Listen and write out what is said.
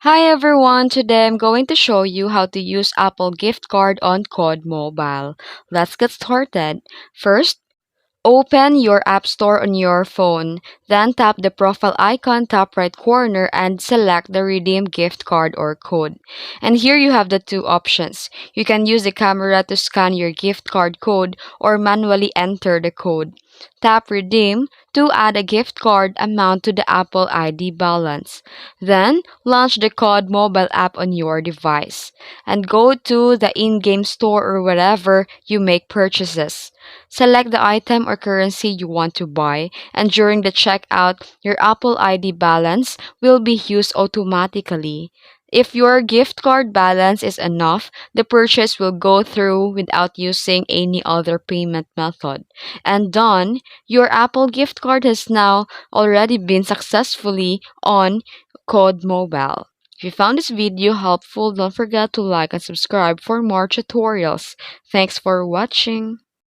Hi everyone, today I'm going to show you how to use Apple gift card on Cod Mobile. Let's get started. First, open your App Store on your phone. Then tap the profile icon top right corner and select the redeem gift card or code. And here you have the two options. You can use the camera to scan your gift card code or manually enter the code. Tap redeem to add a gift card amount to the Apple ID balance. Then launch the Cod mobile app on your device and go to the in-game store or wherever you make purchases. Select the item or currency you want to buy, and during the checkout, your Apple ID balance will be used automatically. If your gift card balance is enough, the purchase will go through without using any other payment method. And done, your Apple gift card has now already been successfully on Code Mobile. If you found this video helpful, don't forget to like and subscribe for more tutorials. Thanks for watching.